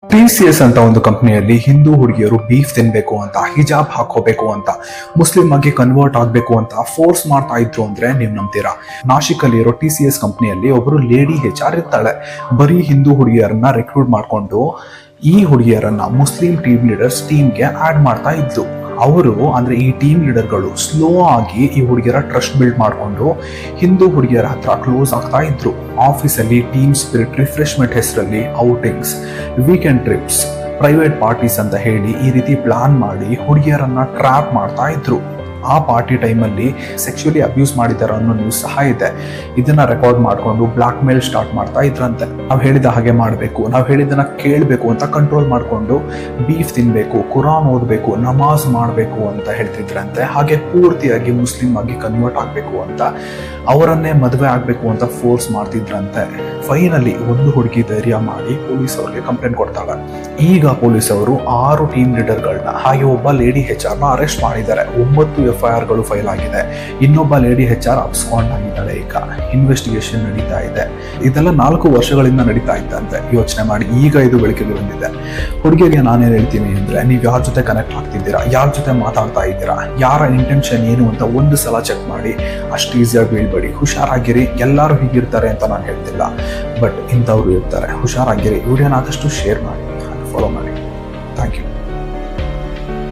TCS ಅಂತ ಒಂದು ಕಂಪನಿಯಲ್ಲಿ ಹಿಂದೂ ಹುಡುಗಿಯರು ಬೀಫ್ ತಿನ್ಬೇಕು ಅಂತ, ಹಿಜಾಬ್ ಹಾಕೋಬೇಕು ಅಂತ, ಮುಸ್ಲಿಂ ಆಗಿ ಕನ್ವರ್ಟ್ ಆಗ್ಬೇಕು ಅಂತ ಫೋರ್ಸ್ ಮಾಡ್ತಾ ಇದ್ರು ಅಂದ್ರೆ ನೀವ್ ನಂಬ್ತೀರಾ? ನಾಶಿಕ್ ಅಲ್ಲಿ ಇರೋ TCS ಕಂಪನಿಯಲ್ಲಿ ಒಬ್ರು ಲೇಡಿ HR ಇರ್ತಾಳೆ. ಬರೀ ಹಿಂದೂ ಹುಡುಗಿಯರನ್ನ ರೆಕ್ರೂಟ್ ಮಾಡ್ಕೊಂಡು ಈ ಹುಡುಗಿಯರನ್ನ ಮುಸ್ಲಿಂ ಟೀಮ್ ಲೀಡರ್ಸ್ ಟೀಮ್ಗೆ ಆಡ್ ಮಾಡ್ತಾ ಇದ್ರು. ಅವರು ಅಂದ್ರೆ ಈ ಟೀಮ್ ಲೀಡರ್ಗಳು ಸ್ಲೋ ಆಗಿ ಈ ಹುಡುಗಿಯರ ಟ್ರಸ್ಟ್ ಬಿಲ್ಡ್ ಮಾಡ್ಕೊಂಡು ಹಿಂದೂ ಹುಡುಗಿಯರ ಹತ್ರ ಕ್ಲೋಸ್ ಆಗ್ತಾ ಇದ್ರು. ಆಫೀಸಲ್ಲಿ ಟೀಮ್ ಸ್ಪಿರಿಟ್ ರಿಫ್ರೆಶ್ಮೆಂಟ್ ಹೆಸರಲ್ಲಿ outings, weekend trips, private parties ಅಂತ ಹೇಳಿ ಈ ರೀತಿ ಪ್ಲಾನ್ ಮಾಡಿ ಹುಡುಗಿಯರನ್ನ ಟ್ರ್ಯಾಪ್ ಮಾಡ್ತಾ ಇದ್ರು. ಆ ಪಾರ್ಟಿ ಟೈಮಲ್ಲಿ ಸೆಕ್ಸುಯಲಿ ಅಬ್ಯೂಸ್ ಮಾಡಿದಾರ ಅನ್ನೋ ನ್ಯೂಸ್ ಸಹ ಇದೆ. ಇದನ್ನ ರೆಕಾರ್ಡ್ ಮಾಡ್ಕೊಂಡು ಬ್ಲಾಕ್ ಮೇಲ್ ಸ್ಟಾರ್ಟ್ ಮಾಡ್ತಾ ಇದ್ರಂತೆ. ನಾವು ಹೇಳಿದ ಹಾಗೆ ಮಾಡಬೇಕು, ನಾವು ಹೇಳಿದ್ದನ್ನ ಕೇಳಬೇಕು ಅಂತ ಕಂಟ್ರೋಲ್ ಮಾಡ್ಕೊಂಡು ಬೀಫ್ ತಿನ್ಬೇಕು, ಕುರಾನ್ ಓದಬೇಕು, ನಮಾಜ್ ಮಾಡಬೇಕು ಅಂತ ಹೇಳ್ತಿದ್ರಂತೆ. ಹಾಗೆ ಪೂರ್ತಿಯಾಗಿ ಮುಸ್ಲಿಂ ಆಗಿ ಕನ್ವರ್ಟ್ ಆಗಬೇಕು ಅಂತ, ಅವರನ್ನೇ ಮದುವೆ ಆಗಬೇಕು ಅಂತ ಫೋರ್ಸ್ ಮಾಡ್ತಿದ್ರಂತೆ. ಫೈನಲಿ ಒಂದು ಹುಡುಗಿ ಧೈರ್ಯ ಮಾಡಿ ಪೊಲೀಸ್ ಅವ್ರಿಗೆ ಕಂಪ್ಲೇಂಟ್ ಕೊಡ್ತಾಳೆ. ಈಗ ಪೊಲೀಸ್ ಅವರು 6 ಟೀಮ್ ಲೀಡರ್ಗಳನ್ನ ಹಾಗೆ ಒಬ್ಬ ಲೇಡಿ HR ಅರೆಸ್ಟ್ ಮಾಡಿದ್ದಾರೆ. 9 FIR ಗಳು ಫೈಲ್ ಆಗಿದೆ. ಇನ್ನೊಬ್ಬ ಲೇಡಿ HR ಅಬ್ಸ್ಕಾಂಡ್ ಆಗಿದ್ದಾಳೆ. ಈಗ ಇನ್ವೆಸ್ಟಿಗೇಷನ್ ನಡೀತಾ ಇದೆ. ಇದೆಲ್ಲ 4 ವರ್ಷಗಳಿಂದ ನಡೀತಾ ಇದ್ದಂತೆ. ಯೋಚನೆ ಮಾಡಿ, ಈಗ ಇದು ಬೆಳಕಿಗೆ ಬಂದಿದೆ. ಹುಡುಗಿಗೆ ನಾನೇನ್ ಹೇಳ್ತೀನಿ ಅಂದ್ರೆ, ನೀವು ಯಾರ ಜೊತೆ ಕನೆಕ್ಟ್ ಆಗ್ತಿದ್ದೀರಾ, ಯಾರ ಜೊತೆ ಮಾತಾಡ್ತಾ ಇದ್ದೀರಾ, ಯಾರ ಇಂಟೆನ್ಷನ್ ಏನು ಅಂತ ಒಂದು ಸಲ ಚೆಕ್ ಮಾಡಿ. ಅಷ್ಟು ಈಸಿಯಾಗಿ ಬೀಳ್ಬೇಡಿ, ಹುಷಾರಾಗಿರಿ. ಎಲ್ಲರೂ ಹೀಗಿರ್ತಾರೆ ಅಂತ ನಾನು ಹೇಳ್ತಿಲ್ಲ, ಬಟ್ ಇಂಥವ್ರು ಇರ್ತಾರೆ. ಹುಷಾರಾಗಿರಿ. ವಿಡಿಯೋನ ಆದಷ್ಟು ಶೇರ್ ಮಾಡಿ, ಫಾಲೋ ಮಾಡಿ. Thank you.